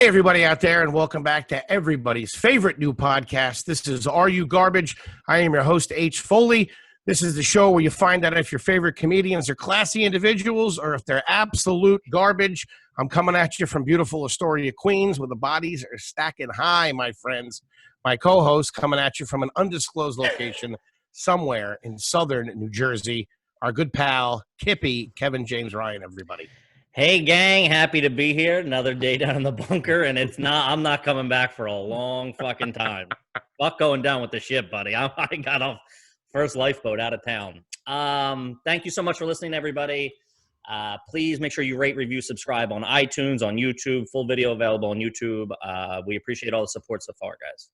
Hey, everybody out there, and welcome back to everybody's favorite new podcast. This is Are You Garbage? I am your host, H. Foley. This is the show where you find out if your favorite comedians are classy individuals or if they're absolute garbage. I'm coming at you from beautiful Astoria, Queens, where the bodies are stacking high, my friends. My co-host coming at you from an undisclosed location somewhere in southern New Jersey. Our good pal, Kippy, Kevin James Ryan, everybody. Hey, gang, happy to be here. Another day down in the bunker, and I'm not coming back for a long fucking time. Fuck going down with the ship, buddy. I got off first lifeboat out of town. Thank you so much for listening, everybody. Please make sure you rate, review, subscribe on iTunes, on YouTube. Full video available on YouTube. We appreciate all the support so far, guys.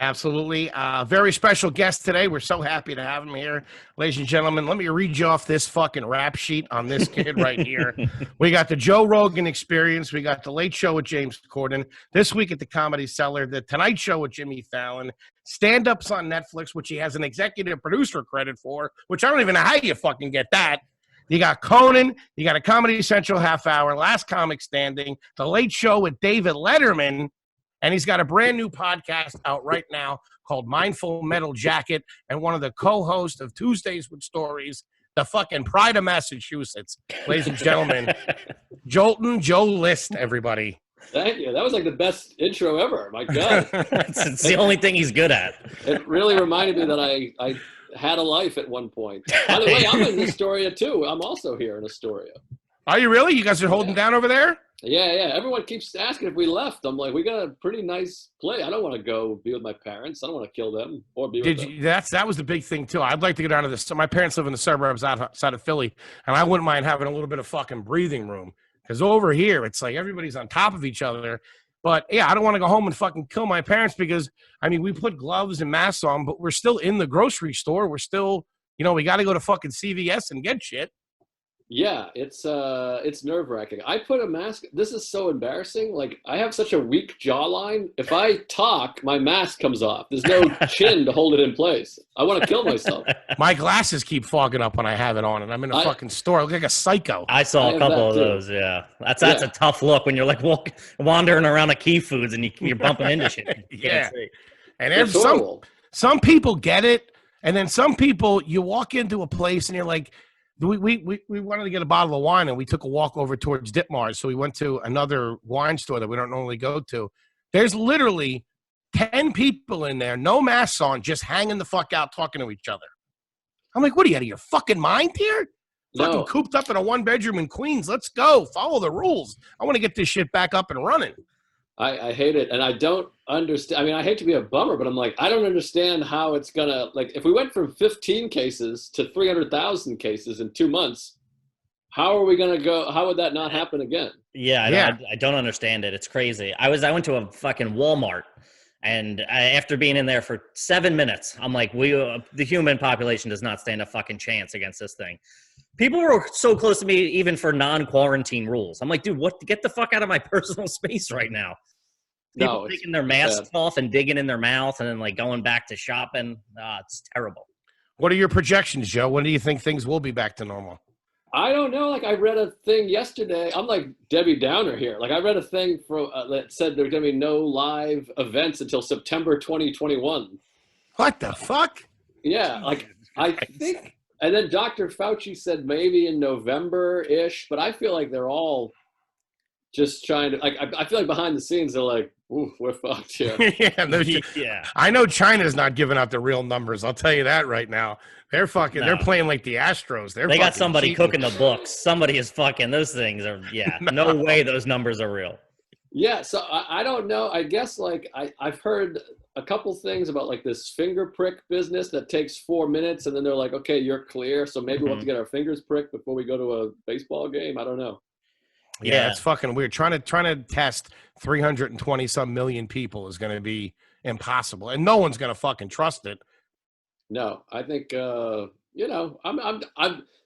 Absolutely. Very special guest today. We're so happy to have him here. Ladies and gentlemen, let me read you off this fucking rap sheet on this kid right here. We got the Joe Rogan Experience. We got the Late Show with James Corden. This week at the Comedy Cellar, the Tonight Show with Jimmy Fallon. Stand-ups on Netflix, which he has an executive producer credit for, which I don't even know how you fucking get that. You got Conan. You got a Comedy Central half hour, Last Comic Standing, the Late Show with David Letterman. And he's got a brand new podcast out right now called Mindful Metal Jacket, and one of the co-hosts of Tuesdays with Stories, the fucking pride of Massachusetts. Ladies and gentlemen, Jolton Joe List, everybody. Thank you. That was like the best intro ever. My God. It's the only thing he's good at. It really reminded me that I had a life at one point. By the way, I'm in Astoria too. I'm also here in Astoria. Are you really? You guys are holding down over there? Yeah. Everyone keeps asking if we left. I'm like, we got a pretty nice place. I don't want to go be with my parents. I don't want to kill them or be with them. That was the big thing, too. I'd like to go down to this. So my parents live in the suburbs outside of Philly, and I wouldn't mind having a little bit of fucking breathing room. Because over here, it's like everybody's on top of each other. But, yeah, I don't want to go home and fucking kill my parents because, I mean, we put gloves and masks on, but we're still in the grocery store. We're still, we got to go to fucking CVS and get shit. Yeah, it's nerve-wracking. I put a mask. This is so embarrassing. Like, I have such a weak jawline. If I talk, my mask comes off. There's no chin to hold it in place. I want to kill myself. My glasses keep fogging up when I have it on, and I'm in a fucking store. I look like a psycho. I saw a couple of those, yeah. That's a tough look when you're like wandering around a Key Foods and you're bumping into shit. Yeah. And there's some people get it, and then some people, you walk into a place and you're like, we wanted to get a bottle of wine, and we took a walk over towards Ditmars. So we went to another wine store that we don't normally go to. There's literally 10 people in there, no masks on, just hanging the fuck out, talking to each other. I'm like, what are you, out of your fucking mind here? No. Fucking cooped up in a one-bedroom in Queens. Let's go. Follow the rules. I want to get this shit back up and running. I hate it, and I don't understand. I mean, I hate to be a bummer, but I'm like, I don't understand how it's gonna, like, if we went from 15 cases to 300,000 cases in 2 months, how are we gonna go? How would that not happen again? Yeah, I don't understand it. It's crazy. I went to a fucking Walmart, and after being in there for 7 minutes, I'm like, the human population does not stand a fucking chance against this thing. People were so close to me, even for non-quarantine rules. I'm like, dude, get the fuck out of my personal space right now. People taking their masks off and digging in their mouth and then like going back to shopping. It's terrible. What are your projections, Joe? When do you think things will be back to normal? I don't know. Like, I read a thing yesterday. I'm like Debbie Downer here. Like, I read a thing that said there's going to be no live events until September 2021. What the fuck? Yeah, like, I think... And then Dr. Fauci said maybe in November-ish, but I feel like they're all just trying to, like, I feel like behind the scenes, they're like, ooh, we're fucked here. Yeah. I know China's not giving out the real numbers. I'll tell you that right now. They're fucking, They're playing like the Astros. They got somebody cheating. Cooking the books. Somebody is fucking, those things are, no way those numbers are real. Yeah, so I don't know. I guess, like, I've heard a couple things about, like, this finger prick business that takes 4 minutes, and then they're like, okay, you're clear, so maybe we'll have to get our fingers pricked before we go to a baseball game. I don't know. Yeah, it's fucking weird. Trying to test 320 some million people is going to be impossible, and no one's going to fucking trust it. No, I think I'm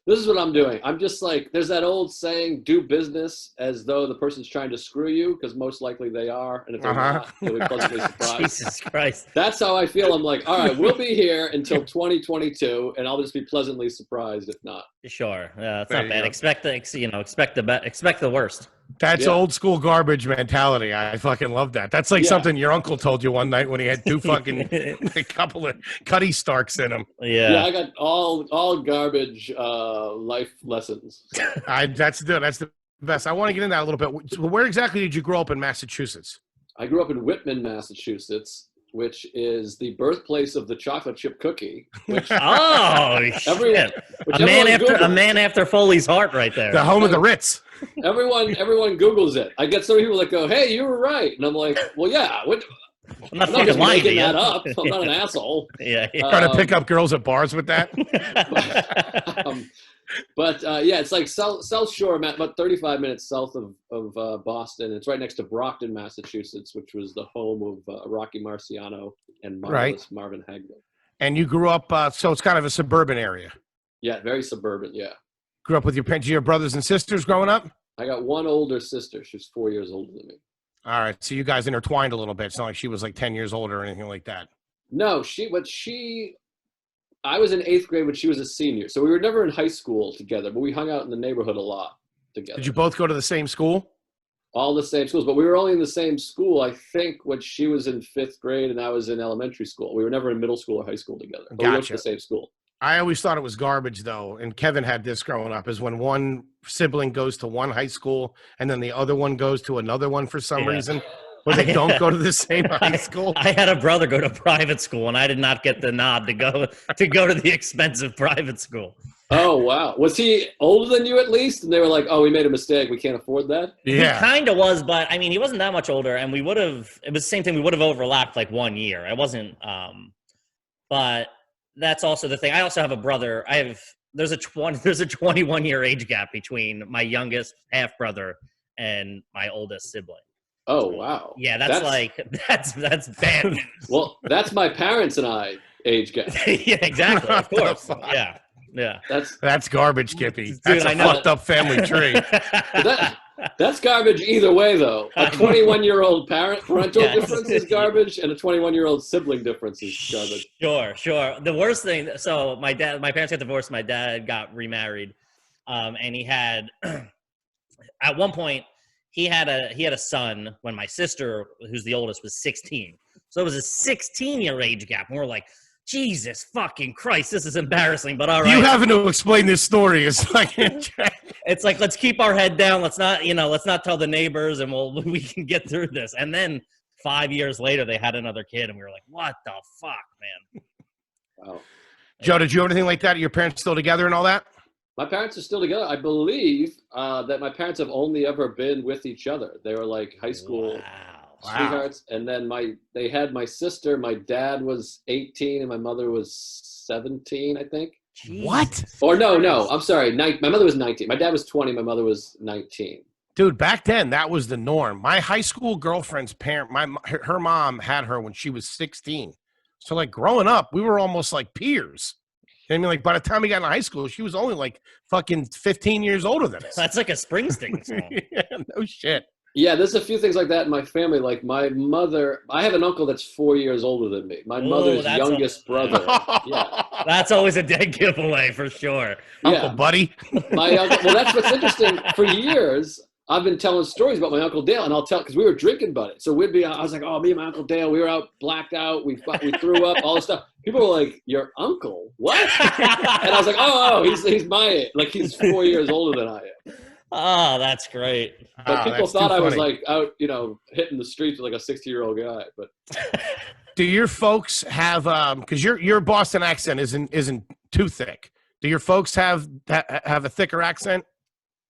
this is what I'm doing. I'm just like, there's that old saying, do business as though the person's trying to screw you, because most likely they are, and if they're not, you'll be pleasantly surprised. Jesus Christ. That's how I feel. I'm like, all right, we'll be here until 2022, and I'll just be pleasantly surprised if not. Sure. It's There not you bad. go. Expect the worst. That's Yeah. old school garbage mentality. I fucking love that. That's like Yeah. something your uncle told you one night when he had two fucking a couple of Cuddy Starks in him. Yeah, I got all garbage life lessons. That's the best. I want to get into that a little bit. So where exactly did you grow up in Massachusetts? I grew up in Whitman, Massachusetts, which is the birthplace of the chocolate chip cookie. Which Oh everyone, shit! which A man everyone after Foley's heart, right there. The home of the Ritz. everyone Googles it. I get some people that go, "Hey, you were right," and I'm like, "Well, yeah. I'm not I'm not fucking just lying to making you. that up. I'm not an asshole." Yeah. Trying to pick up girls at bars with that. But yeah, it's like South Shore, about 35 minutes south of Boston. It's right next to Brockton, Massachusetts, which was the home of Rocky Marciano and marvelous Marvin Hagler. And you grew up, so it's kind of a suburban area. Yeah, very suburban. Yeah, Grew up with your parents, your brothers and sisters growing up? I got one older sister. She's 4 years older than me. All right. So you guys intertwined a little bit. It's not like she was like 10 years older or anything like that. No, I was in 8th grade when she was a senior. So we were never in high school together, but we hung out in the neighborhood a lot together. Did you both go to the same school? All the same schools, but we were only in the same school, I think, when she was in 5th grade and I was in elementary school. We were never in middle school or high school together. But we went to the same school. I always thought it was garbage, though, and Kevin had this growing up, is when one sibling goes to one high school and then the other one goes to another one for some reason, where they don't go to the same high school. I had a brother go to private school, and I did not get the nod to go to the expensive private school. Oh, wow. Was he older than you at least? And they were like, "Oh, we made a mistake. We can't afford that." Yeah. He kind of was, but I mean, he wasn't that much older, and it was the same thing. We would have overlapped like 1 year. I wasn't, but that's also the thing. I also have a brother. There's a 21-year age gap between my youngest half brother and my oldest sibling. Oh, wow. Yeah, that's bad. Well, that's my parents and I age gap. Yeah, exactly. Of course. Yeah. That's garbage, Kippy. Dude, That's I a know. fucked up family tree. That's garbage either way, though. A 21-year-old parental Yes. difference is garbage, and a 21-year-old sibling difference is garbage. Sure. The worst thing. So my parents got divorced. My dad got remarried, and he had at one point he had a son when my sister, who's the oldest, was 16. So it was a 16-year age gap. And we're like, Jesus fucking Christ, this is embarrassing. But all right, You having to explain this story is like it's like, let's keep our head down. Let's not tell the neighbors, and we can get through this. And then 5 years later, they had another kid, and we were like, what the fuck, man? Wow. Joe, did you have anything like that? Are your parents still together and all that? My parents are still together. I believe that my parents have only ever been with each other. They were like high school sweethearts. And then they had my sister. My dad was 18 and my mother was 17, I think. What? Or no. I'm sorry. My mother was 19. My dad was 20. My mother was 19. Dude, back then, that was the norm. My high school girlfriend's parent, her mom had her when she was 16. So, like, growing up, we were almost like peers. I mean, like, by the time we got into high school, she was only like fucking 15 years older than us. That's like a Springsteen song. Yeah, no shit. Yeah, there's a few things like that in my family. Like my mother, I have an uncle that's 4 years older than me. My mother's youngest brother. Yeah, that's always a dead giveaway for sure. Uncle Buddy. My uncle. Well, that's what's interesting. For years, I've been telling stories about my Uncle Dale, and I'll tell because we were drinking buddies. So I was like, oh, me and my Uncle Dale, we were out blacked out. We threw up, all this stuff. People were like, your uncle? What? And I was like, oh, he's my age. Like he's 4 years older than I am. Oh, that's great. But people thought I was like out, hitting the streets with like a 60-year-old guy. But do your folks have because your Boston accent isn't too thick? Do your folks have a thicker accent?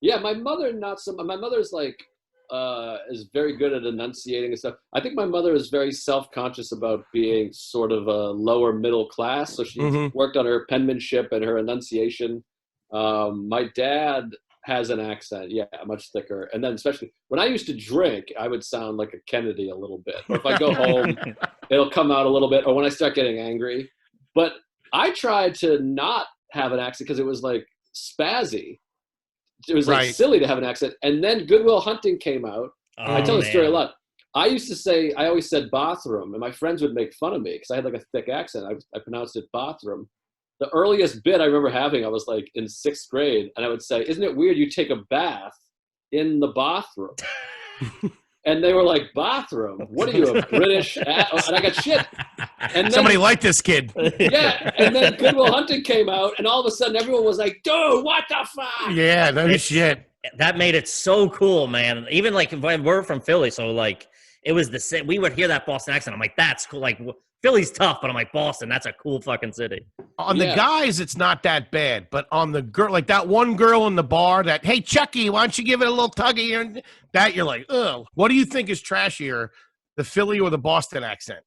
Yeah, my mother my mother's like is very good at enunciating and stuff. I think my mother is very self-conscious about being sort of a lower middle class, so she worked on her penmanship and her enunciation. My dad has an accent, much thicker. And then especially when I used to drink, I would sound like a Kennedy a little bit. Or if I go home, it'll come out a little bit. Or when I start getting angry. But I tried to not have an accent because it was like spazzy. It was like silly to have an accent. And then Good Will Hunting came out. I tell the story a lot. I always said bathroom, and my friends would make fun of me because I had like a thick accent. I pronounced it bathroom. the earliest bit I remember having, I was like in 6th grade, and I would say, "Isn't it weird you take a bath in the bathroom?" And they were like, "Bathroom? What are you, a British?" And I got shit. And then, somebody liked this kid. yeah, and then Good Will Hunting came out, and all of a sudden everyone was like, "Dude, what the fuck?" Yeah, no shit. That made it so cool, man. Even like when we're from Philly, so like it was the same. We would hear that Boston accent. I'm like, that's cool. Like Philly's tough, but I'm like, Boston, that's a cool fucking city. On the guys, it's not that bad, but on the girl, like that one girl in the bar that, "Hey, Chucky, why don't you give it a little tuggy?" And that you're like, ugh. What do you think is trashier, the Philly or the Boston accent?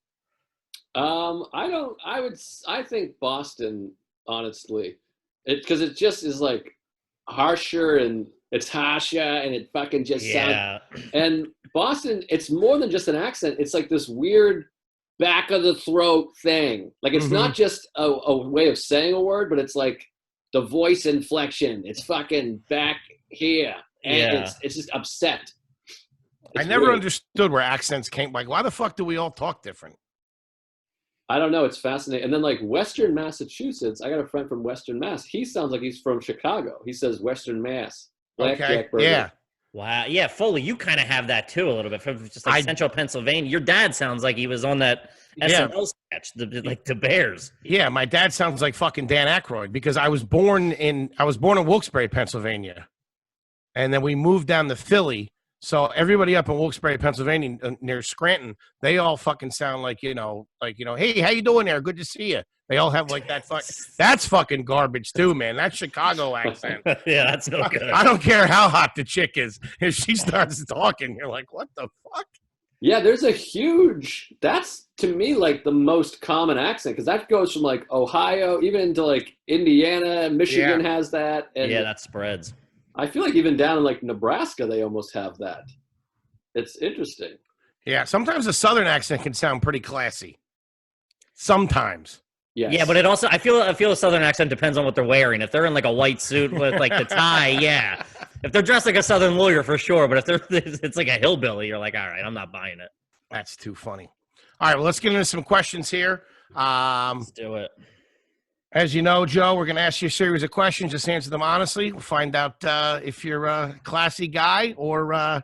I think Boston, honestly, because it just is like harsher and it's harsher and it fucking just sounds. And Boston, it's more than just an accent. It's like this weird back of the throat thing. Like it's not just a way of saying a word, but it's like the voice inflection. It's fucking back here, and it's just upset. I never understood where accents came. Like, why the fuck do we all talk different? I don't know. It's fascinating. And then like Western Massachusetts, I got a friend from Western Mass. He sounds like he's from Chicago. He says Western Mass. Okay. Yeah. Wow. Yeah, Foley, you kind of have that too a little bit from just like Central Pennsylvania. Your dad sounds like he was on that SNL sketch, like the Bears. Yeah, my dad sounds like fucking Dan Aykroyd because I was born in Wilkes-Barre, Pennsylvania, and then we moved down to Philly. So everybody up in Wilkes-Barre, Pennsylvania, near Scranton, they all fucking sound like hey, how you doing there? Good to see you. They all have like that. That's fucking garbage too, man. That Chicago accent. Yeah, that's no good. I don't care how hot the chick is. If she starts talking, you're like, what the fuck? Yeah, there's a huge. That's to me like the most common accent because that goes from like Ohio even into like Indiana, Michigan has that. And yeah, that spreads. I feel like even down in like Nebraska, they almost have that. It's interesting. Yeah, sometimes a Southern accent can sound pretty classy. Sometimes. Yes. Yeah, but it also I feel a Southern accent depends on what they're wearing. If they're in like a white suit with like the tie, yeah. If they're dressed like a Southern lawyer, for sure. But if it's like a hillbilly, you're like, all right, I'm not buying it. That's too funny. All right, well, let's get into some questions here. Let's do it. As you know, Joe, we're going to ask you a series of questions. Just answer them honestly. We'll find out if you're a classy guy or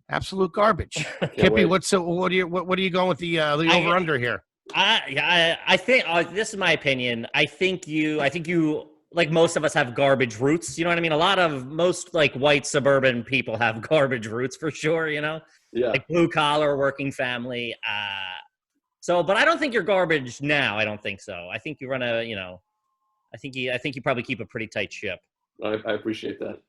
absolute garbage. Kippy, what are you going with the over under here? I think this is my opinion. I think you like most of us have garbage roots. You know what I mean? Most like white suburban people have garbage roots for sure. You know, like blue collar working family. But I don't think you're garbage now. I don't think so. I think you run I think you probably keep a pretty tight ship. I appreciate that.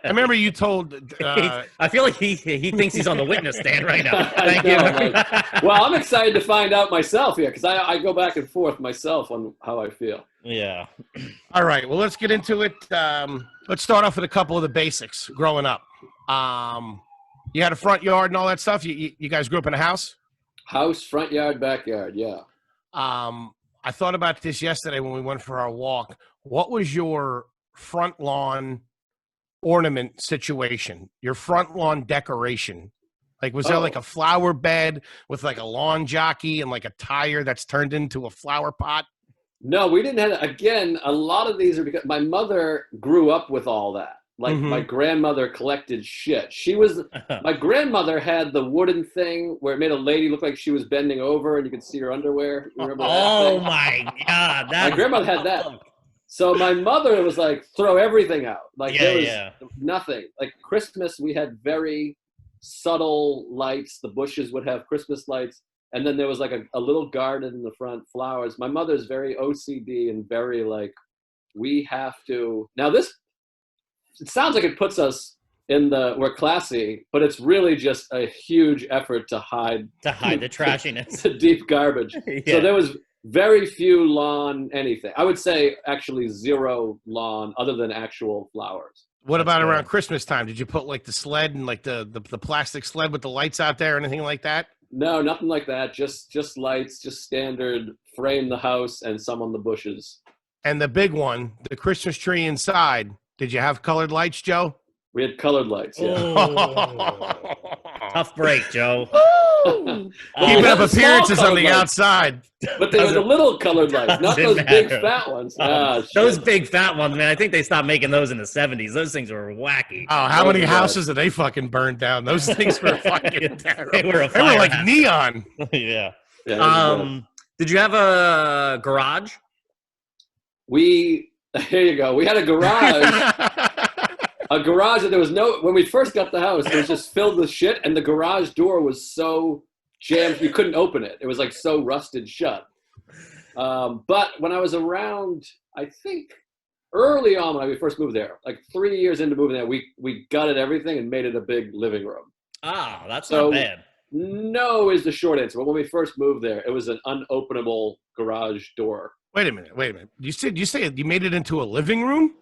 I remember you told. I feel like he thinks he's on the witness stand right now. Thank you. Well, I'm excited to find out myself here because I go back and forth myself on how I feel. Yeah. All right. Well, let's get into it. Let's start off with a couple of the basics. Growing up, you had a front yard and all that stuff. You guys grew up in a house. House, front yard, backyard. Yeah. I thought about this yesterday when we went for our walk. What was your front lawn ornament situation, your front lawn decoration? Like, was there like a flower bed with like a lawn jockey and like a tire that's turned into a flower pot? No, we didn't have, again, a lot of these are because my mother grew up with all that. Like my grandmother collected shit. My grandmother had the wooden thing where it made a lady look like she was bending over and you could see her underwear. You remember that thing? My God. My grandmother had that. So my mother was like, throw everything out. Like there was nothing. Like Christmas, we had very subtle lights. The bushes would have Christmas lights. And then there was like a little garden in the front, flowers. My mother's very OCD and very like, we have to. Now this, it sounds like it puts us we're classy, but it's really just a huge effort to hide the trashiness, the deep garbage. So there was very few lawn anything. I would say actually zero lawn other than actual flowers. What about around Christmas time? Did you put like the sled and like the plastic sled with the lights out there or anything like that? No, nothing like that. Just lights, just standard frame the house and some on the bushes. And the big one, the Christmas tree inside. Did you have colored lights, Joe? We had colored lights, yeah. Tough break, Joe. Woo! Keeping up appearances on the outside. But they were the little colored lights, not those big fat ones. Those big fat ones, man. I think they stopped making those in the 70s. Those things were wacky. Oh, how many houses did they fucking burn down? Those things were fucking terrible. They were like neon. Yeah. Did you have a garage? Here you go. We had a garage. A garage that there was when we first got the house, it was just filled with shit, and the garage door was so jammed, you couldn't open it. It was like so rusted shut. But when I was around, I think early on when we first moved there, like 3 years into moving there, we gutted everything and made it a big living room. Ah, that's not bad. No is the short answer. But when we first moved there, it was an unopenable garage door. Wait a minute. You said you made it into a living room?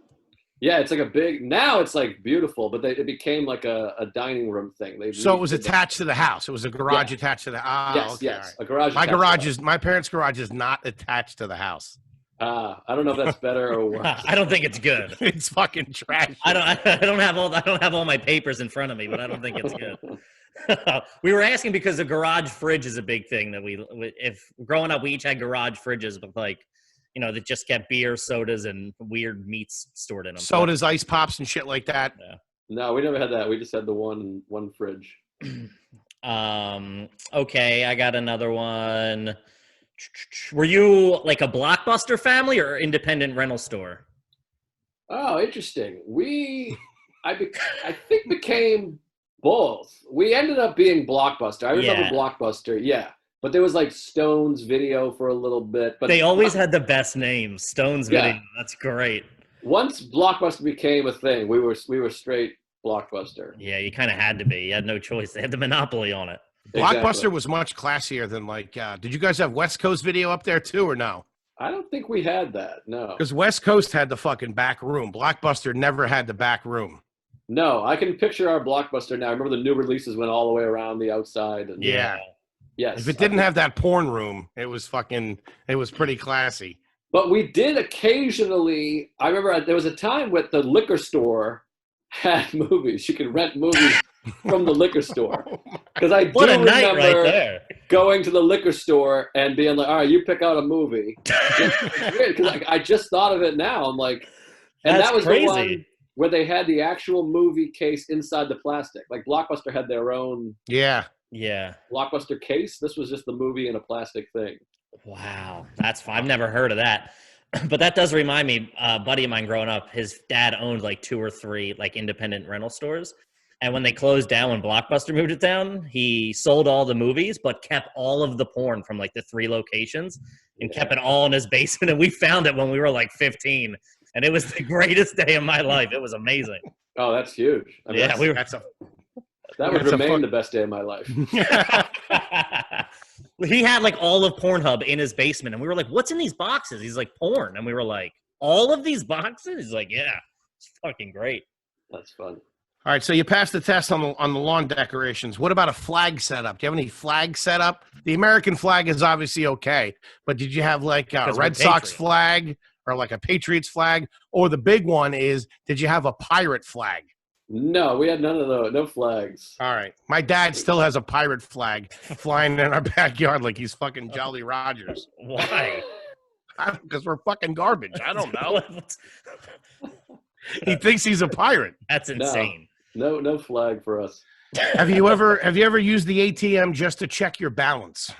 Yeah, it's like now it's like beautiful, but it became like a dining room thing. So it was attached to the house. It was a garage attached to the house. Yes, okay, yes. Right. A garage. My parents' garage is not attached to the house. I don't know if that's better or worse. I don't think it's good. It's fucking trash. I don't have all my papers in front of me, but I don't think it's good. We were asking because the garage fridge is a big thing that if growing up we each had garage fridges, but like, that just kept beer, sodas, and weird meats stored in them. Sodas, ice pops, and shit like that. Yeah. No, we never had that. We just had the one fridge. Okay, I got another one. Were you like a Blockbuster family or independent rental store? Oh, interesting. I think became both. We ended up being Blockbuster. I remember Blockbuster, yeah. But there was like Stone's Video for a little bit. But they always had the best names. Stone's Video. That's great. Once Blockbuster became a thing, we were straight Blockbuster. Yeah, you kind of had to be. You had no choice. They had the monopoly on it. Blockbuster was much classier than did you guys have West Coast Video up there too or no? I don't think we had that, no. Because West Coast had the fucking back room. Blockbuster never had the back room. No, I can picture our Blockbuster now. I remember the new releases went all the way around the outside. And yeah. Yes. If it didn't have that porn room, it was pretty classy. But we did occasionally, I remember there was a time with the liquor store had movies. You could rent movies from the liquor store. Because I do remember going to the liquor store and being like, all right, you pick out a movie. It's weird because I just thought of it now. I'm like, and that was crazy. The one where they had the actual movie case inside the plastic. Like Blockbuster had their own. Yeah. Blockbuster case. This was just the movie in a plastic thing. Wow, that's fun. I've never heard of that. But that does remind me, a buddy of mine growing up, his dad owned like 2 or 3 like independent rental stores. And when they closed down, when Blockbuster moved it down, he sold all the movies, but kept all of the porn from like the 3 locations and kept it all in his basement. And we found it when we were like 15. And it was the greatest day of my life. It was amazing. Oh, that's huge. I mean, that would remain the best day of my life. He had like all of Pornhub in his basement, and we were like, "What's in these boxes?" He's like, "Porn," and we were like, "All of these boxes?" He's like, "Yeah, it's fucking great." That's fun. All right, so you passed the test on the lawn decorations. What about a flag setup? Do you have any flag setup? The American flag is obviously okay, but did you have like a Red Sox flag or like a Patriots flag? Or the big one is, did you have a pirate flag? No, we had none of those. No flags. All right. My dad still has a pirate flag flying in our backyard like he's fucking Jolly Rogers. Why? Because we're fucking garbage. I don't know. He thinks he's a pirate. That's insane. No flag for us. Have you ever used the ATM just to check your balance?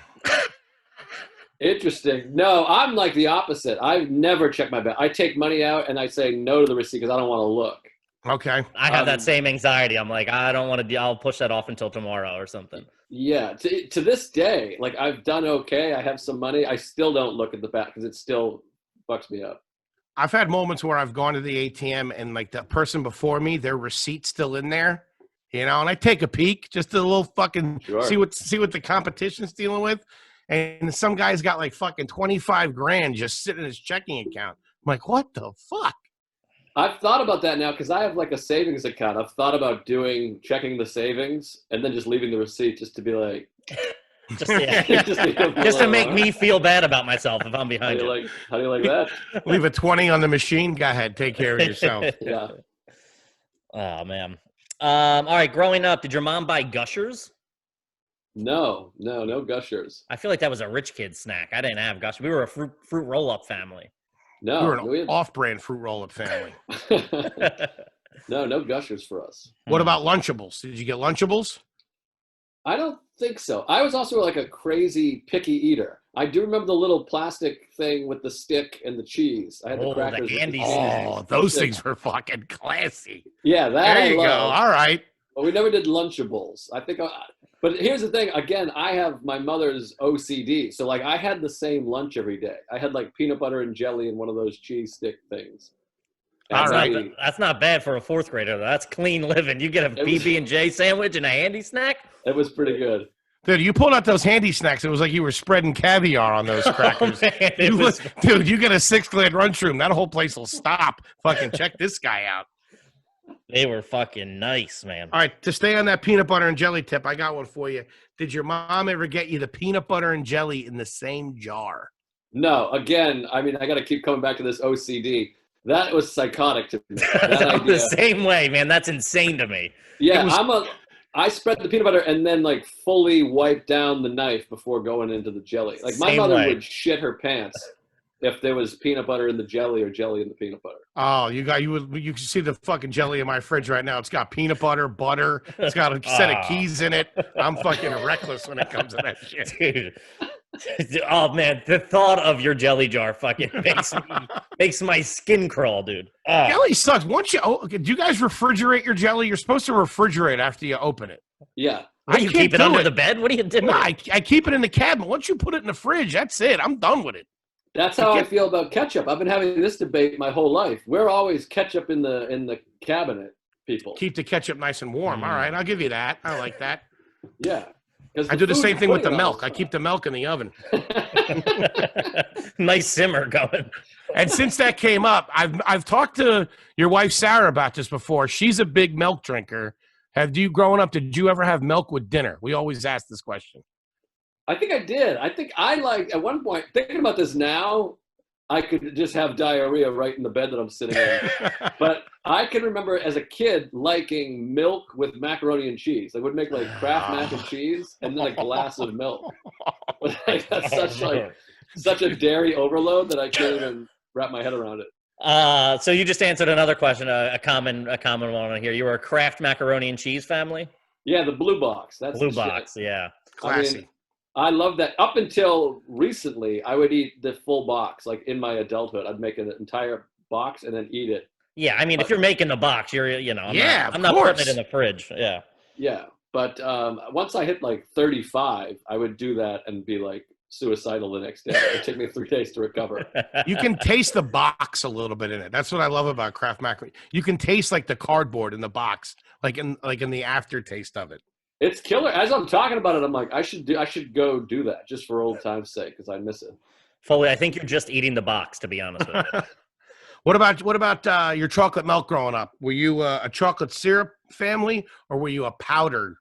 Interesting. No, I'm like the opposite. I've never checked my balance. I take money out and I say no to the receipt because I don't want to look. Okay. I have that same anxiety. I'm like, I don't want to. I'll push that off until tomorrow or something. Yeah. To this day, like I've done okay. I have some money. I still don't look at the back because it still fucks me up. I've had moments where I've gone to the ATM and like the person before me, their receipt's still in there, and I take a peek, just a little fucking see what the competition's dealing with, and some guy's got like fucking 25 grand just sitting in his checking account. I'm like, what the fuck? I've thought about that now because I have like a savings account. I've thought about checking the savings and then just leaving the receipt just to be like, just to make me feel bad about myself if I'm behind you. How do you like that? Leave a 20 on the machine. Go ahead, take care of yourself. Yeah. Oh man. All right. Growing up, did your mom buy Gushers? No Gushers. I feel like that was a rich kid snack. I didn't have Gushers. We were a fruit roll-up family. No, We were an off-brand fruit roll-up family. no Gushers for us. What about Lunchables? Did you get Lunchables? I don't think so. I was also like a crazy picky eater. I do remember the little plastic thing with the stick and the cheese. I had the crackers. The candy Oh, those things were fucking classy. Yeah, that There you I go. love. All right. But we never did Lunchables. But here's the thing. Again, I have my mother's OCD. So like I had the same lunch every day. I had like peanut butter and jelly and one of those cheese stick things. All right. That's not bad for a fourth grader. That's clean living. You get a PB&J sandwich and a handy snack. It was pretty good. Dude, you pulled out those handy snacks. It was like you were spreading caviar on those crackers. Oh, man, Dude, you get a 6th-grade lunchroom. That whole place will stop. Fucking check this guy out. They were fucking nice, man. All right, to stay on that peanut butter and jelly tip, I got one for you. Did your mom ever get you the peanut butter and jelly in the same jar? No, again, I mean, I got to keep coming back to this OCD. That was psychotic to me. I'm the same way, man. That's insane to me. Yeah, I spread the peanut butter and then like fully wipe down the knife before going into the jelly. Like my mother would shit her pants if there was peanut butter in the jelly or jelly in the peanut butter. Oh, you can see the fucking jelly in my fridge right now. It's got peanut butter. It's got a set of keys in it. I'm fucking reckless when it comes to that shit. Dude. Oh man, the thought of your jelly jar fucking makes my skin crawl, dude. Jelly sucks. Do you guys refrigerate your jelly? You're supposed to refrigerate after you open it. Yeah. What, you keep it under the bed? What are you doing? No, I keep it in the cabinet. Once you put it in the fridge, that's it. I'm done with it. That's how I feel about ketchup. I've been having this debate my whole life. We're always ketchup in the cabinet, people. Keep the ketchup nice and warm. All right, I'll give you that. I like that. Yeah. I do the same thing with the milk. I keep the milk in the oven. Nice simmer going. And since that came up, I've talked to your wife Sarah about this before. She's a big milk drinker. Growing up, did you ever have milk with dinner? We always ask this question. I think I did. I think I liked, at one point, thinking about this now, I could just have diarrhea right in the bed that I'm sitting in. But I can remember as a kid liking milk with macaroni and cheese. I would make like Kraft mac and cheese and then a glass of milk. That's such a dairy overload that I can't even wrap my head around it. So you just answered another question, a common one on here. You were a Kraft macaroni and cheese family? Yeah, the blue box. That's blue box. Shit. Yeah, classy. I mean, I love that. Up until recently, I would eat the full box. Like in my adulthood, I'd make an entire box and then eat it. Yeah, I mean, if you're making the box, I'm not putting it in the fridge. Yeah. Yeah, but once I hit like 35, I would do that and be like suicidal the next day. It would take me 3 days to recover. You can taste the box a little bit in it. That's what I love about Kraft macaroni. You can taste like the cardboard in the box, like in the aftertaste of it. It's killer. As I'm talking about it, I'm like, I should go do that just for old time's sake because I miss it. Foley, I think you're just eating the box, to be honest with you. What about your chocolate milk growing up? Were you a chocolate syrup family or were you a powder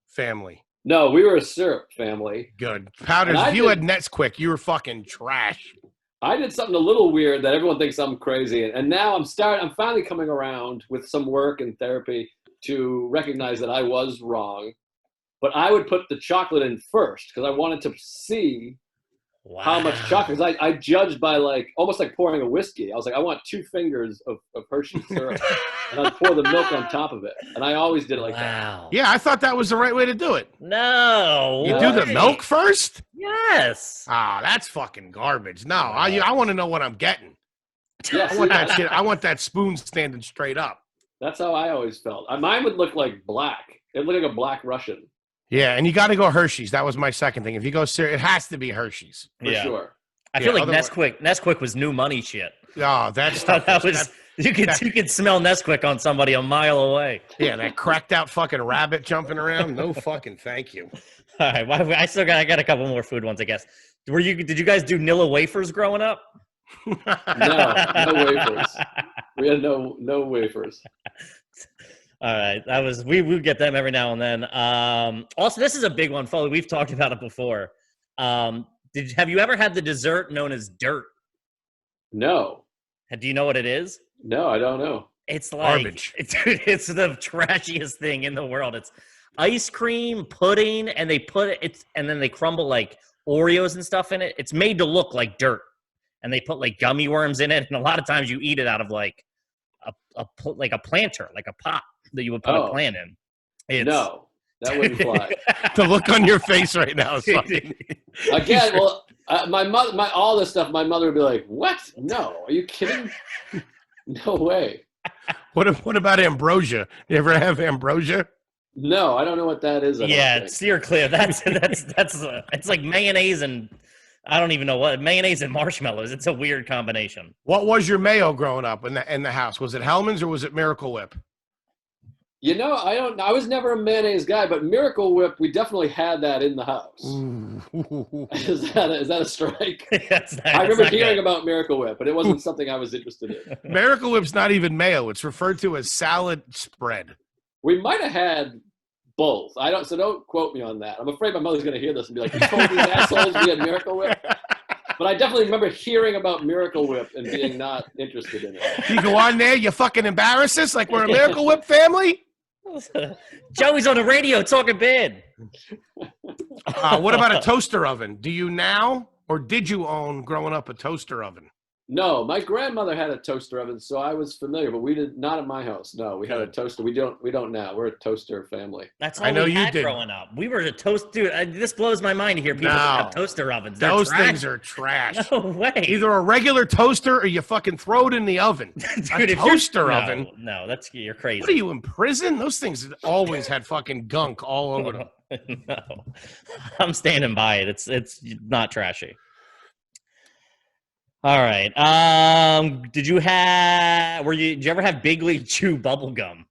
family? No, we were a syrup family. Good. Powders. If you had Nesquik, you were fucking trash. I did something a little weird that everyone thinks I'm crazy. And now I'm finally coming around with some work and therapy to recognize that I was wrong. But I would put the chocolate in first because I wanted to see how much chocolate. I judged by almost like pouring a whiskey. I was like, I want 2 fingers of Hershey's syrup, and I'd pour the milk on top of it. And I always did it like that. Yeah, I thought that was the right way to do it. No. You do the milk first? Yes. That's fucking garbage. No, I want to know what I'm getting. Yes. I want that shit. I want that spoon standing straight up. That's how I always felt. Mine would look like black. It looked like a black Russian. Yeah, and you got to go Hershey's. That was my second thing. If you go cereal, it has to be Hershey's. For sure. I feel like Nesquik was new money shit. Oh, that stuff. You could smell Nesquik on somebody a mile away. Yeah, that cracked out fucking rabbit jumping around. No fucking thank you. All right, I got a couple more food ones, I guess. Did you guys do Nilla wafers growing up? No wafers. We had no wafers. All right, we get them every now and then. Also, this is a big one, Foley. We've talked about it before. Have you ever had the dessert known as dirt? No. Do you know what it is? No, I don't know. It's like garbage. Dude, it's the trashiest thing in the world. ice cream, pudding, and they put it, and then they crumble like Oreos and stuff in it. It's made to look like dirt, and they put like gummy worms in it, and a lot of times you eat it out of like a planter, like a pot that you would put a plant in. No, that wouldn't fly. The look on your face right now is fucking. Again, well, my mother, all this stuff, my mother would be like, "What? No, are you kidding? No way." What about ambrosia? You ever have ambrosia? No, I don't know what that is. Yeah, steer clear. That's it's like mayonnaise and I don't even know what mayonnaise and marshmallows. It's a weird combination. What was your mayo growing up in the house? Was it Hellman's or was it Miracle Whip? You know, I was never a mayonnaise guy, but Miracle Whip, we definitely had that in the house. Is that a strike? I remember hearing about Miracle Whip, but it wasn't something I was interested in. Miracle Whip's not even mayo. It's referred to as salad spread. We might have had both. So don't quote me on that. I'm afraid my mother's going to hear this and be like, "You told these assholes we had Miracle Whip." But I definitely remember hearing about Miracle Whip and being not interested in it. You go on there, you fucking embarrass us like we're a Miracle Whip family? Joey's on the radio talking bad. What about a toaster oven? Do you now or did you own growing up a toaster oven? No, my grandmother had a toaster oven, so I was familiar, but we did not at my house. No, we had a toaster. We don't now. We're a toaster family. That's all we had growing up. We were a toast, dude. This blows my mind to hear people have toaster ovens. Those things are trash. No way. Either a regular toaster or you fucking throw it in the oven. Dude, a toaster oven. No, you're crazy. What are you in prison? Those things always had fucking gunk all over them. No, I'm standing by it. It's not trashy. All right. Did you ever have Big League Chew bubble gum?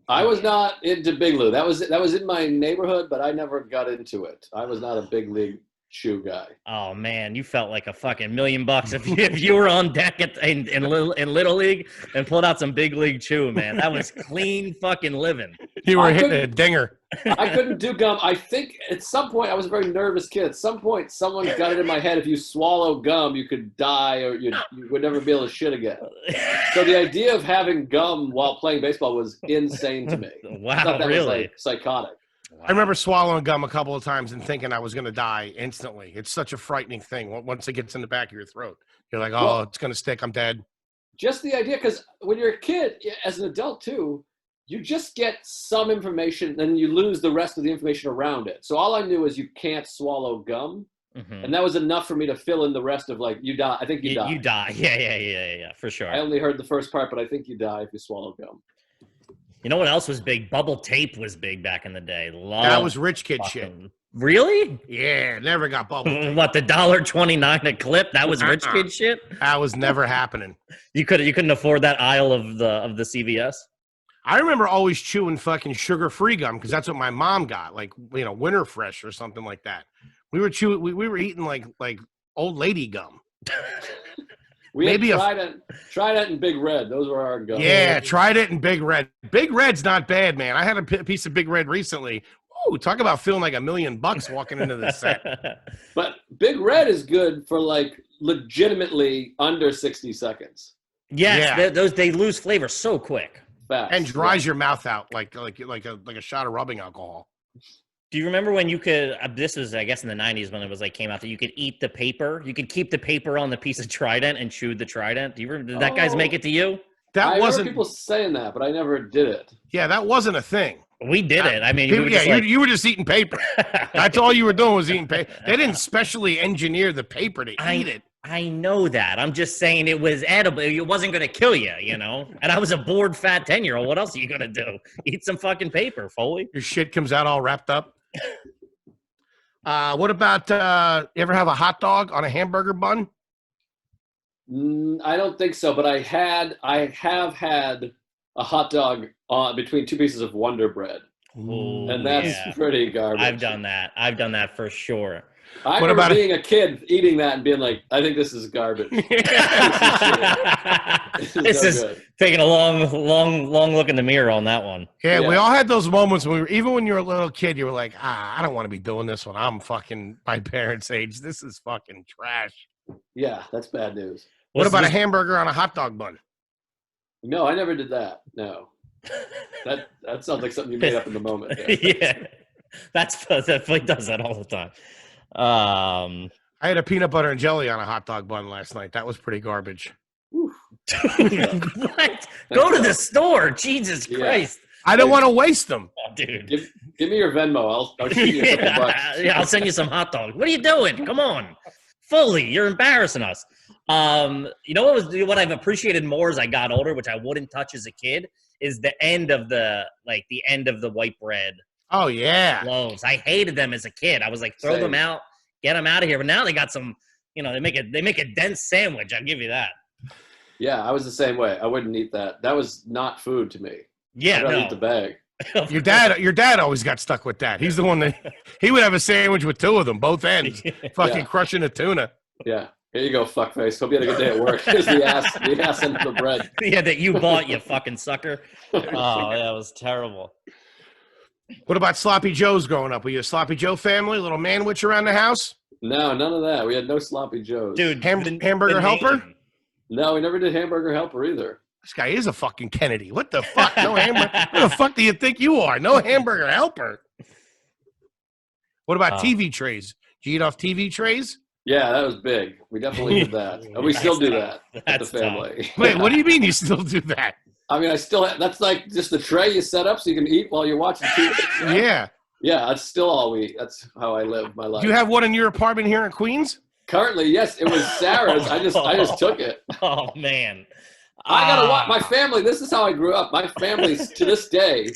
I was not into Big Lou. That was in my neighborhood, but I never got into it. I was not a Big League Chew guy. Oh man, you felt like a fucking $1 million if you were on deck in Little League and pulled out some Big League Chew, man. That was clean fucking living. You were hitting a dinger. I couldn't do gum. I think at some point, I was a very nervous kid. At some point, someone got it in my head. If you swallow gum, you could die or you would never be able to shit again. So the idea of having gum while playing baseball was insane to me. Wow, I thought that really? was like psychotic. Wow. I remember swallowing gum a couple of times and thinking I was going to die instantly. It's such a frightening thing. Once it gets in the back of your throat, you're like, oh, it's going to stick. I'm dead. Just the idea, because when you're a kid, as an adult too, you just get some information and you lose the rest of the information around it. So all I knew is you can't swallow gum. Mm-hmm. And that was enough for me to fill in the rest of like, you die. I think you die. You die. Yeah, for sure. I only heard the first part, but I think you die if you swallow gum. You know what else was big? Bubble tape was big back in the day. That was rich kid shit. Really? Yeah, never got bubble tape. What, the $1.29 a clip? That was rich kid shit? That was never happening. You couldn't afford that aisle of the CVS? I remember always chewing fucking sugar-free gum because that's what my mom got, like, Winter Fresh or something like that. We were chewing. We were eating like old lady gum. Maybe Trident and Big Red. Those were our gums. Yeah, Trident and Big Red. Big Red's not bad, man. I had a piece of Big Red recently. Ooh, talk about feeling like $1 million walking into the set. But Big Red is good for like legitimately under 60 seconds. Yes, they lose flavor so quick. Fast. And dries your mouth out like a shot of rubbing alcohol. Do you remember when you could? This was, I guess, in the '90s when it was like came out that you could eat the paper. You could keep the paper on the piece of Trident and chew the Trident. Do you remember? Did that guys make it to you? I remember people saying that, but I never did it. Yeah, that wasn't a thing. We did it. I mean, you were just eating paper. That's all you were doing was eating paper. They didn't specially engineer the paper to eat it. I know that. I'm just saying it was edible. It wasn't going to kill you, And I was a bored, fat 10-year-old. What else are you going to do? Eat some fucking paper, Foley. Your shit comes out all wrapped up. What about, you ever have a hot dog on a hamburger bun? I don't think so, but I have had a hot dog between two pieces of Wonder Bread. Ooh, and that's pretty garbage. I've done that for sure. I remember being a kid eating that and being like, I think this is garbage. This is taking a long look in the mirror on that one. Yeah, we all had those moments when even when you were a little kid, you were like, I don't want to be doing this when I'm fucking my parents' age. This is fucking trash. Yeah, that's bad news. What about a hamburger on a hot dog bun? No, I never did that. No. That sounds like something you made up in the moment. Yeah, that definitely does that all the time. I had a peanut butter and jelly on a hot dog bun last night. That was pretty garbage. What? Go to the store. Jesus Christ. I don't want to waste them. Oh, dude. Give me your Venmo. I'll shoot you a couple bucks. Yeah, I'll send you some hot dogs. What are you doing? Come on. Foley, you're embarrassing us. You know what I've appreciated more as I got older, which I wouldn't touch as a kid, is the end of the white bread. Oh yeah. Loaves. I hated them as a kid. I was like, throw them out, get them out of here. But now they got some, they make a dense sandwich. I'll give you that. Yeah, I was the same way. I wouldn't eat that. That was not food to me. Yeah, I'd eat the bag. Your dad always got stuck with that. He's the one that he would have a sandwich with two of them, both ends, fucking crushing a tuna. Yeah. Here you go, fuckface. Hope you had a good day at work. Here's the ass end of the bread. Yeah, that you bought, you fucking sucker. Oh, that was terrible. What about Sloppy Joes growing up? Were you a Sloppy Joe family? A little manwich around the house? No, none of that. We had no Sloppy Joes. Dude, hamburger helper? No, we never did hamburger helper either. This guy is a fucking Kennedy. What the fuck? No hamburger. Who the fuck do you think you are? No hamburger helper. What about TV trays? Did you eat off TV trays? Yeah, that was big. We definitely did that. And we still do that at the family. Wait, what do you mean you still do that? I mean, that's like just the tray you set up so you can eat while you're watching TV. Yeah. Yeah, that's still all that's how I live my life. Do you have one in your apartment here in Queens? Currently, yes. It was Sarah's. I just took it. Oh, man. I gotta watch my family. This is how I grew up. My family, to this day,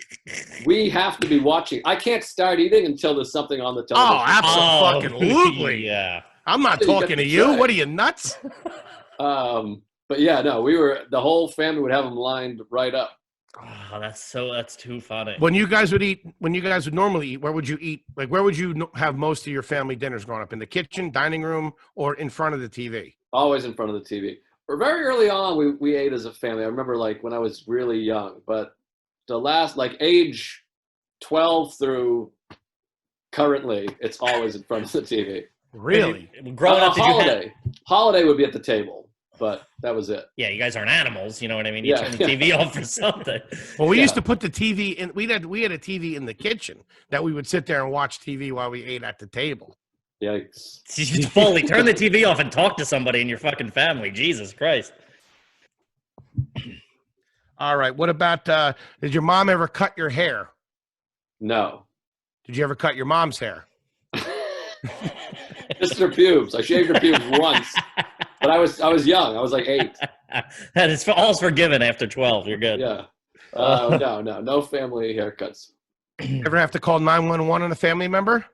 we have to be watching. I can't start eating until there's something on the television. Oh, absolutely. Yeah. I'm not talking to you. What are you, nuts? But yeah, no, the whole family would have them lined right up. Oh, that's too funny. When you guys would normally eat, where would you eat? Like, where would you have most of your family dinners growing up? In the kitchen, dining room, or in front of the TV? Always in front of the TV. Or very early on, we ate as a family. I remember like when I was really young, but the last age 12 through currently, it's always in front of the TV. Really? Growing up, holiday would be at the table, but that was it. Yeah, you guys aren't animals, you know what I mean? You turn the TV off for something. Well, we used to put the TV in. We had a TV in the kitchen that we would sit there and watch TV while we ate at the table. Yikes. Foley, turn the TV off and talk to somebody in your fucking family. Jesus Christ. All right. What about, did your mom ever cut your hair? No. Did you ever cut your mom's hair? Just her pubes. I shaved her pubes once, but I was young. I was like 8. That is all's forgiven after 12. You're good. Yeah. No family haircuts. Ever have to call 911 on a family member?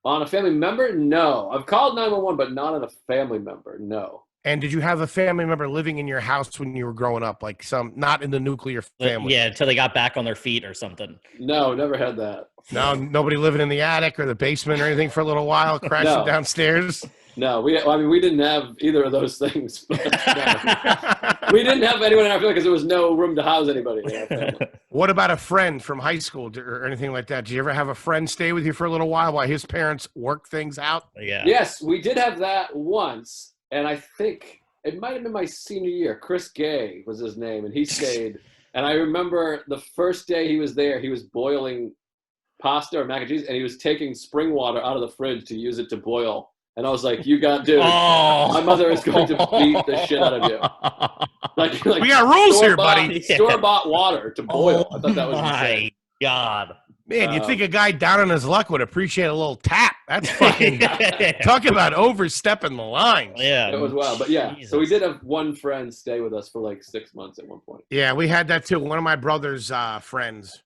On a family member? No. I've called 911, but not on a family member. No. And did you have a family member living in your house when you were growing up? Like not in the nuclear family? Yeah, until they got back on their feet or something. No, never had that. No, nobody living in the attic or the basement or anything for a little while, crashing downstairs? No, we didn't have either of those things. But no. We didn't have anyone in our family because there was no room to house anybody in our family. What about a friend from high school or anything like that? Did you ever have a friend stay with you for a little while his parents work things out? Yeah. Yes, we did have that once, and I think it might have been my senior year. Chris Gay was his name, and he stayed. And I remember the first day he was there, he was boiling pasta or mac and cheese, and he was taking spring water out of the fridge to use it to boil. And I was like, "You got, dude! My mother is going to beat the shit out of you." Like we got rules here, buddy. Store-bought water to boil. I thought that was insane. God, man, you'd think a guy down on his luck would appreciate a little tap. That's fucking talk about overstepping the lines. Yeah, it was wild. But yeah, Jesus. So we did have one friend stay with us for like 6 months at one point. Yeah, we had that too. One of my brother's friends,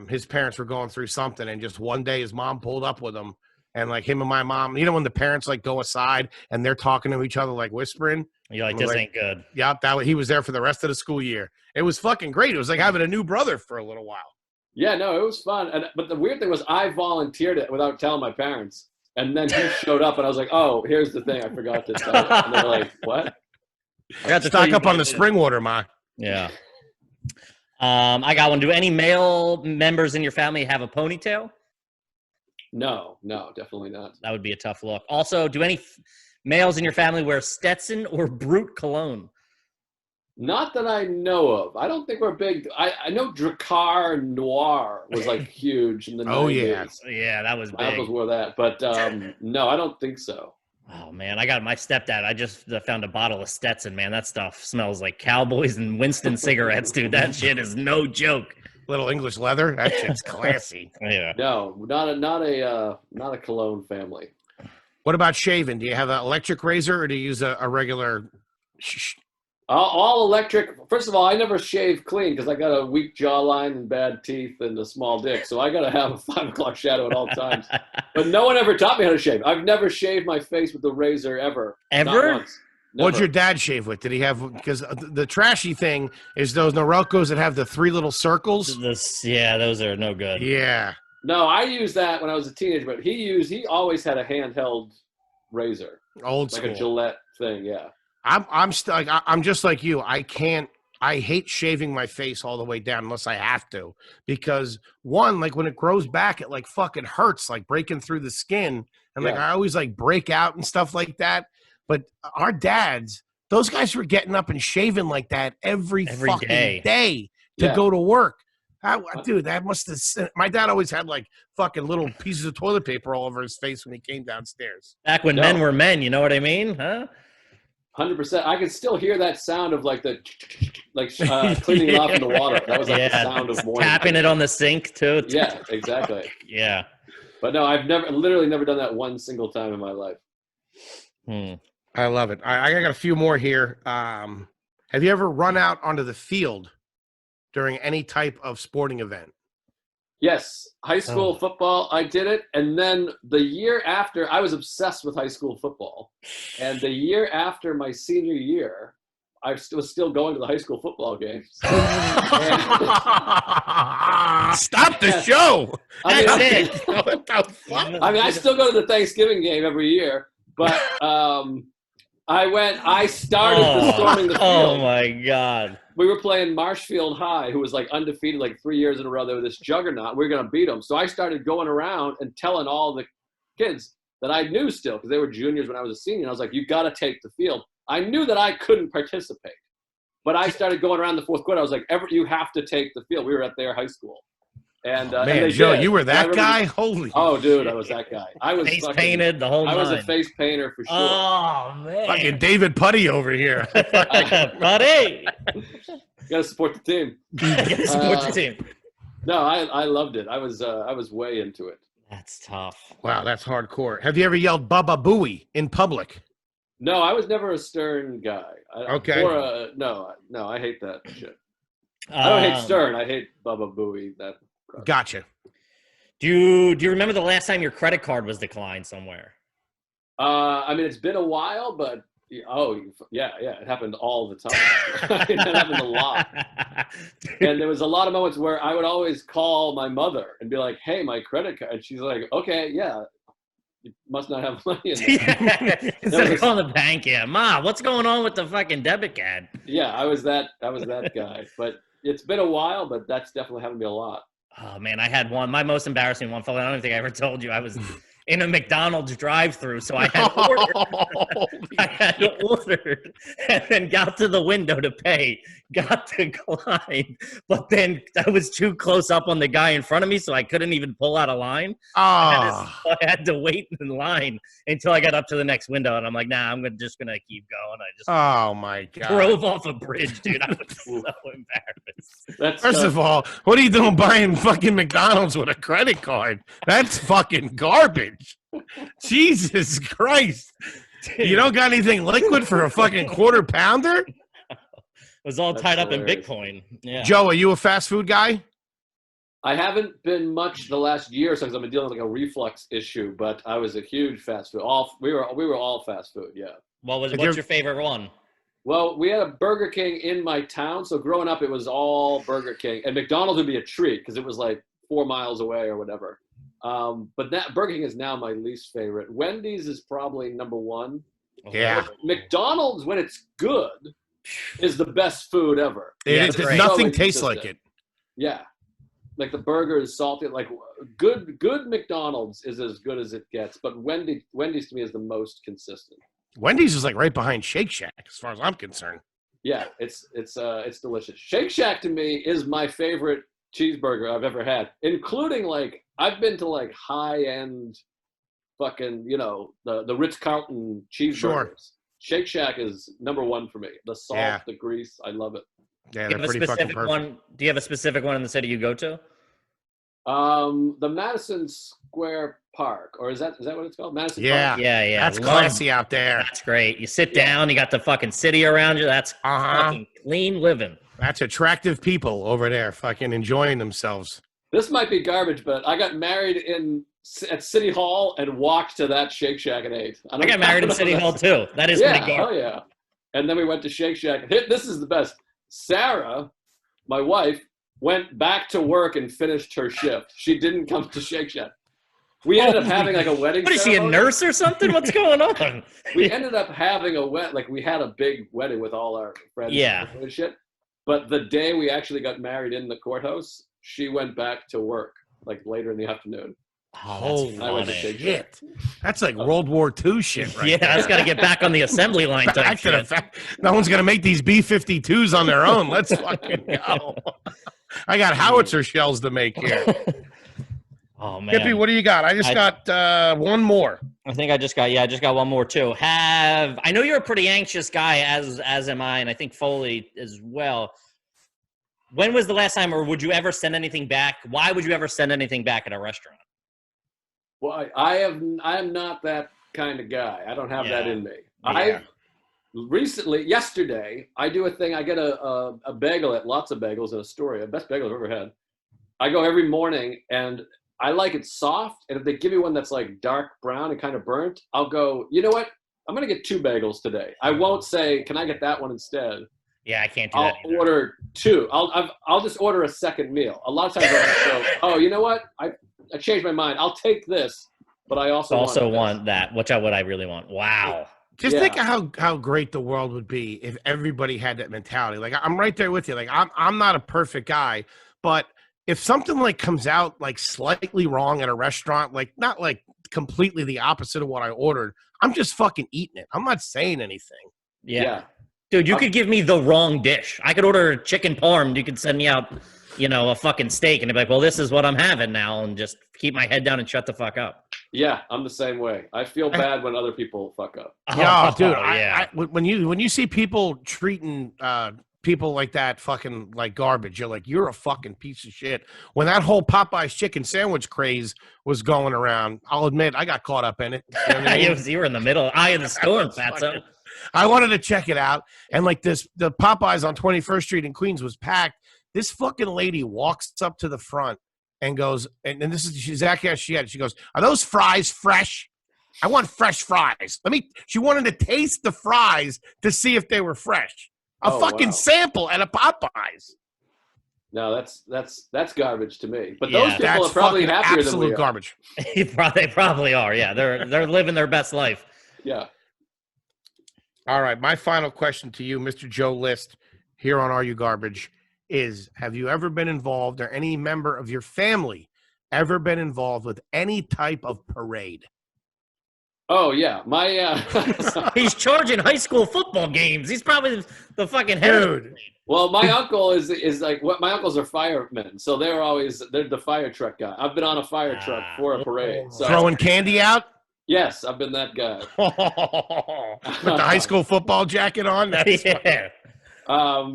his parents were going through something, and just one day his mom pulled up with him. And like him and my mom, when the parents like go aside and they're talking to each other, like whispering. You're like, this ain't good. Yep. He was there for the rest of the school year. It was fucking great. It was like having a new brother for a little while. Yeah, no, it was fun. But the weird thing was I volunteered it without telling my parents. And then he showed up and I was like, oh, here's the thing. I forgot to tell you. And they're like, what? I got to stock up on the spring water, Ma. Yeah. I got one. Do any male members in your family have a ponytail? No, definitely not. That would be a tough look. Also, do any males in your family wear Stetson or Brute cologne? Not that I know of. I don't think we're big. I know Drakkar Noir was like huge in the 90s. Yeah, that was My big. uncles wore that, but no, I don't think so. Oh man, I got my stepdad. I just found a bottle of Stetson, man. That stuff smells like Cowboys and Winston cigarettes, dude. That shit is no joke. Little English leather. That shit's classy. Yeah. No, not a cologne family. What about shaving? Do you have an electric razor or do you use a regular? All electric. First of all, I never shave clean because I got a weak jawline and bad teeth and a small dick. So I got to have a 5 o'clock shadow at all times. But no one ever taught me how to shave. I've never shaved my face with a razor ever. Ever? Not once. Never. What'd your dad shave with? Did he have? Because the trashy thing is those Norelcos that have the 3 little circles. Yeah, those are no good. Yeah. No, I used that when I was a teenager, but he always had a handheld razor. Old school. Like a Gillette thing, yeah. I'm just like you. I hate shaving my face all the way down unless I have to, because one, like when it grows back, it like fucking hurts, like breaking through the skin. And like, I always like break out and stuff like that. But our dads, those guys were getting up and shaving like that every fucking day to go to work. Dude, that must have. My dad always had like fucking little pieces of toilet paper all over his face when he came downstairs. Back when men were men, you know what I mean? Huh? 100%. I can still hear that sound of like the cleaning it off in the water. That was like the sound of morning. Tapping it on the sink too. Yeah, exactly. Yeah. But no, I've literally never done that one single time in my life. I love it. I got a few more here. Have you ever run out onto the field during any type of sporting event? Yes, high school football, I did it. And then the year after, I was obsessed with high school football. And the year after my senior year, I was still going to the high school football games. Stop the show. I I I still go to the Thanksgiving game every year, but I started the storming the field. Oh my God. We were playing Marshfield High, who was like undefeated like 3 years in a row. They were this juggernaut. We were going to beat them. So I started going around and telling all the kids that I knew still, because they were juniors when I was a senior. And I was like, you got to take the field. I knew that I couldn't participate, but I started going around the fourth quarter. I was like, you have to take the field. We were at their high school. And man, and Joe, did. you were that guy? Holy. Oh, dude, I was that guy. I was face painted the whole I was a nine. face painter for sure. Oh, man. Fucking David Putty over here. Putty. You got to support the team. Support the team. No, I loved it. I was way into it. That's tough. Wow, that's hardcore. Have you ever yelled Baba Booey in public? No, I was never a stern guy. Okay. No, I hate that shit. I don't hate Stern. I hate Baba Booey. Gotcha. Do you remember the last time your credit card was declined somewhere? I mean, it's been a while, but yeah, it happened all the time. It happened a lot. And there was a lot of moments where I would always call my mother and be like, "Hey, my credit card," and she's like, "Okay, yeah, you must not have money in there." Instead of calling the bank, Ma, what's going on with the fucking debit card? Yeah, I was that guy. But it's been a while, but that's definitely happened to me a lot. Oh man, I had one. My most embarrassing one. I don't even think I ever told you. I was in a McDonald's drive-through, so I had ordered, and then got to the window to pay, got declined, but then I was too close up on the guy in front of me, so I couldn't even pull out a line. I had to wait in line until I got up to the next window, and I'm like, nah, I'm just gonna keep going. I just oh my God, drove off a bridge, dude. I was so embarrassed. First of all, what are you doing buying fucking McDonald's with a credit card? That's fucking garbage. Jesus Christ. You don't got anything liquid for a fucking quarter pounder? It was all tied up in Bitcoin. Yeah. Joe, are you a fast food guy? I haven't been much the last year or so because I've been dealing with like a reflux issue, but I was a huge fast food. We were all fast food, yeah. What's your favorite one? Well, we had a Burger King in my town, so growing up it was all Burger King. And McDonald's would be a treat because it was like 4 miles away or whatever. But that Burger King is now my least favorite. Wendy's is probably number one. Yeah. McDonald's, when it's good, is the best food ever. Nothing tastes like it. Yeah. Like the burger is salty. Like good McDonald's is as good as it gets. But Wendy's to me is the most consistent. Wendy's is like right behind Shake Shack as far as I'm concerned. Yeah, it's delicious. Shake Shack to me is my favorite cheeseburger I've ever had, including like I've been to like high end fucking, the Ritz-Carlton cheeseburgers. Sure. Shake Shack is number one for me. The salt, the grease, I love it. Yeah, they're pretty fucking perfect. Do you have a specific one in the city you go to? The Madison Square Park, or is that what it's called? Madison Park? Yeah. That's classy out there. That's great. You sit down, you got the fucking city around you. That's fucking clean living. That's attractive people over there fucking enjoying themselves. This might be garbage, but I got married at City Hall and walked to that Shake Shack and ate. I got married in City Hall too. That is pretty garbage. Oh yeah. And then we went to Shake Shack. This is the best. Sarah, my wife, went back to work and finished her shift. She didn't come to Shake Shack. We ended up having like a wedding. What is she, a nurse or something? What's going on? We ended up having we had a big wedding with all our friends. Yeah. And shit. But the day we actually got married in the courthouse, she went back to work like later in the afternoon. Oh, shit. That's like World War II shit, right? Yeah, that's got to get back on the assembly line type Back to shit. the fact, no one's going to make these B-52s on their own. Let's fucking go. I got howitzer shells to make here. Oh, man. Hippie, what do you got? I just got one more. I think I just got one more too. I know you're a pretty anxious guy, as am I, and I think Foley as well. When was the last time, or would you ever send anything back? Why would you ever send anything back at a restaurant? Well, I am not that kind of guy. I don't have that in me. Yeah. Yesterday, I do a thing. I get a bagel at Lots of Bagels in Astoria, best bagel I've ever had. I go every morning, and I like it soft. And if they give me one that's like dark brown and kind of burnt, I'll go, you know what? I'm going to get 2 bagels today. I won't say, can I get that one instead? Yeah, I can't do that either. I'll order 2. I'll just order a second meal. A lot of times I'll just go, oh, you know what? I changed my mind. I'll take this, but I also want that, what I really want. Wow. Just think of how great the world would be if everybody had that mentality. Like, I'm right there with you. Like, I'm not a perfect guy, but if something like comes out like slightly wrong at a restaurant, like not like completely the opposite of what I ordered, I'm just fucking eating it. I'm not saying anything. Yeah. Dude, you could give me the wrong dish. I could order chicken parm. You could send me out, a fucking steak, and be like, well, this is what I'm having now, and just keep my head down and shut the fuck up. Yeah, I'm the same way. I feel bad when other people fuck up. Yeah, dude. Yeah. When you see people treating people like that fucking like garbage, you're like, you're a fucking piece of shit. When that whole Popeye's chicken sandwich craze was going around, I'll admit I got caught up in it. You know what I mean? You were in the middle, eye of the storm, Fatso. I wanted to check it out, and like the Popeyes on 21st Street in Queens was packed. This fucking lady walks up to the front and goes, and this is exactly how she had it. She goes, "Are those fries fresh? I want fresh fries." She wanted to taste the fries to see if they were fresh. A fucking sample at a Popeyes. No, that's garbage to me. But those people are probably happier than we are. Absolute garbage. They probably are. Yeah, they're living their best life. Yeah. All right, my final question to you, Mr. Joe List, here on Are You Garbage, is: have you ever been involved, or any member of your family ever been involved with any type of parade? Oh yeah, my he's charging high school football games. He's probably the fucking head. Dude. Well, my uncle is like what my uncles are firemen, so they're the fire truck guy. I've been on a fire truck for a parade. So throwing candy out? Yes, I've been that guy. With the high school football jacket on? Yeah.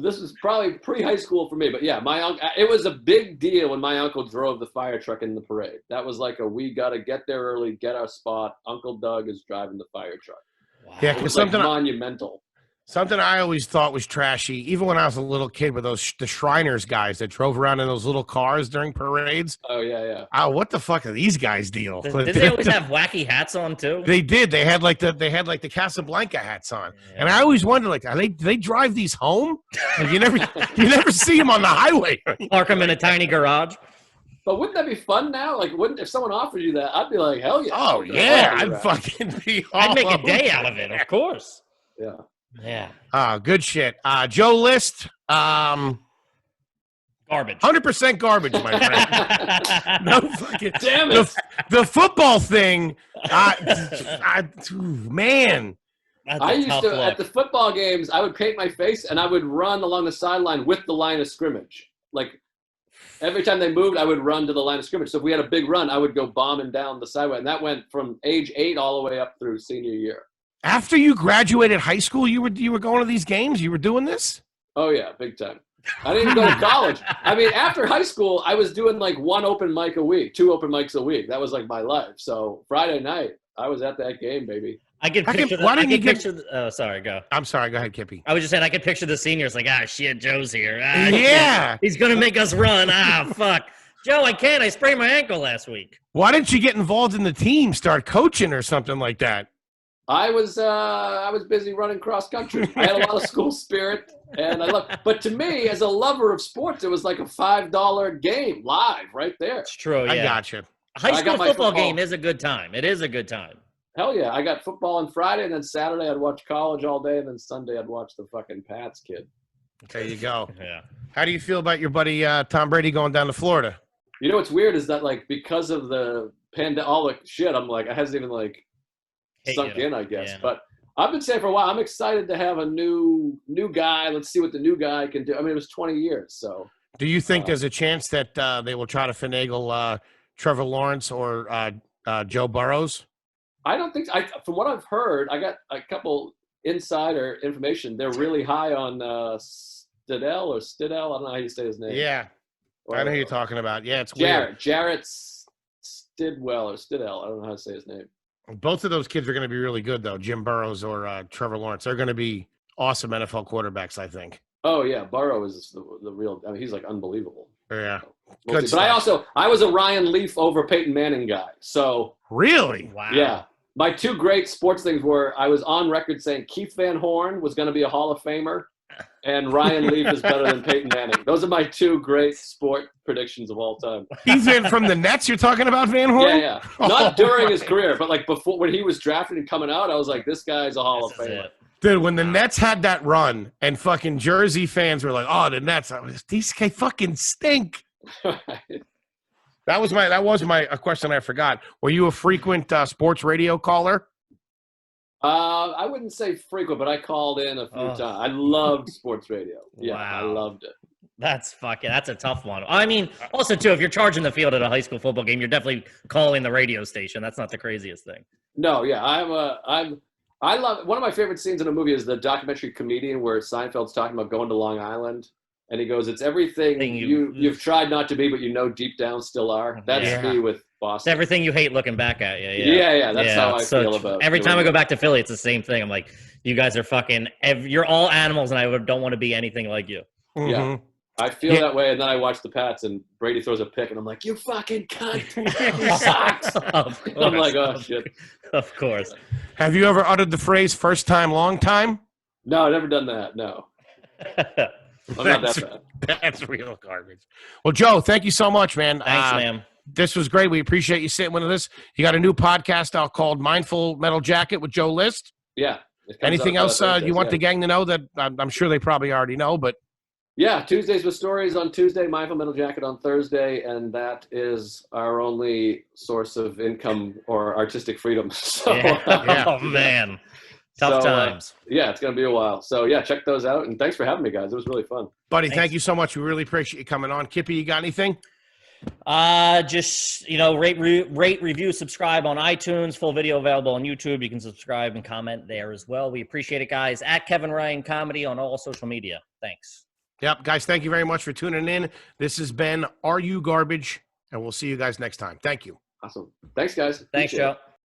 This is probably pre-high school for me, but yeah, my uncle. It was a big deal when my uncle drove the fire truck in the parade. That was like we got to get there early, get our spot. Uncle Doug is driving the fire truck. Wow. Yeah, it was something monumental. Something I always thought was trashy, even when I was a little kid, with the Shriners guys that drove around in those little cars during parades. Oh yeah. Oh, what the fuck are these guys deal? Did they always have wacky hats on too? They did. They had like the Casablanca hats on, and I always wondered, like, do they drive these home? Like, you never see them on the highway. Park them in a tiny garage. But wouldn't that be fun now? Like, if someone offered you that, I'd be like, hell yeah. Oh yeah, I'd fucking be. I'd make a day out of it, of course. Yeah. Yeah. Good shit. Joe List. Garbage. 100% garbage, my friend. No fucking. Damn it. The football thing. Man, I used to, at the football games, I would paint my face and I would run along the sideline with the line of scrimmage. Like, every time they moved, I would run to the line of scrimmage. So if we had a big run, I would go bombing down the sideway. And that went from age 8 all the way up through senior year. After you graduated high school, you were going to these games? You were doing this? Oh, yeah, big time. I didn't even go to college. I mean, after high school, I was doing like 1 open mic a week, 2 open mics a week. That was like my life. So Friday night, I was at that game, baby. I could picture oh, sorry, go. I'm sorry, go ahead, Kippy. I was just saying I could picture the seniors like, shit, Joe's here. Yeah. Shit. He's going to make us run. Fuck. Joe, I can't. I sprained my ankle last week. Why didn't you get involved in the team, start coaching or something like that? I was busy running cross country. I had a lot of school spirit, and I loved. But to me, as a lover of sports, it was like a $5 game live right there. It's true. Yeah, I gotcha. High school football game is a good time. It is a good time. Hell yeah! I got football on Friday, and then Saturday I'd watch college all day, and then Sunday I'd watch the fucking Pats kid. There you go. Yeah. How do you feel about your buddy Tom Brady going down to Florida? You know what's weird is that like because of the all the shit, I'm like I hasn't even like sunk in, I guess. Yeah. But I've been saying for a while, I'm excited to have a new guy. Let's see what the new guy can do. I mean, it was 20 years, so. Do you think there's a chance that they will try to finagle Trevor Lawrence or Joe Burrows? I don't think so. From what I've heard, I got a couple insider information. They're really high on Stidell. I don't know how you say his name. Yeah, I know who you're talking about. Yeah, it's weird. Jarrett Stidwell or Stidell. I don't know how to say his name. Both of those kids are going to be really good, though, Jim Burrows or Trevor Lawrence. They're going to be awesome NFL quarterbacks, I think. Oh, yeah. Burrow is the real – I mean, he's, like, unbelievable. Yeah. Good but I was a Ryan Leaf over Peyton Manning guy. So – Really? Wow. Yeah. My 2 great sports things were I was on record saying Keith Van Horn was going to be a Hall of Famer and Ryan Leaf is better than Peyton Manning. Those are my 2 great sport predictions of all time. He's in from the Nets you're talking about, Van Horn? Yeah. Not during his career, but like before when he was drafted and coming out, I was like, this guy's a Hall of Famer. Dude, when the Nets had that run and fucking Jersey fans were like, oh, the Nets, these guys fucking stink. That was a question I forgot. Were you a frequent sports radio caller? I wouldn't say frequent, but I called in a few times. I loved sports radio. Yeah, wow. I loved it. That's a tough one. I mean, also too, if you're charging the field at a high school football game, you're definitely calling the radio station. That's not the craziest thing. No, yeah, I love one of my favorite scenes in a movie is the documentary Comedian where Seinfeld's talking about going to Long Island. And he goes, it's everything you've tried not to be, but you know deep down still are. That's me with Boston. It's everything you hate looking back at you. Yeah. That's how I feel about it. Every time I go back to Philly, it's the same thing. I'm like, you guys are fucking, you're all animals, and I don't want to be anything like you. Mm-hmm. Yeah. I feel that way, and then I watch the Pats, and Brady throws a pick, and I'm like, you fucking cunt. You sucks. I'm like, oh, shit. Of course. Have you ever uttered the phrase first time, long time? No, I've never done that, no. I'm not that bad. That's real garbage. Well, Joe, thank you so much, man. Thanks, man. This was great. We appreciate you sitting with us. You got a new podcast out called Mindful Metal Jacket with Joe List. Yeah. Anything else you want the gang to know that I'm sure they probably already know, but. Yeah, Tuesdays with Stories on Tuesday, Mindful Metal Jacket on Thursday, and that is our only source of income or artistic freedom. So, Oh, man. Tough times. Yeah, it's going to be a while. So, yeah, check those out. And thanks for having me, guys. It was really fun. Buddy, thank you so much. We really appreciate you coming on. Kippy, you got anything? Just, rate, review, subscribe on iTunes. Full video available on YouTube. You can subscribe and comment there as well. We appreciate it, guys. At Kevin Ryan Comedy on all social media. Thanks. Yep, guys, thank you very much for tuning in. This has been Are You Garbage? And we'll see you guys next time. Thank you. Awesome. Thanks, guys. Thanks, Joe.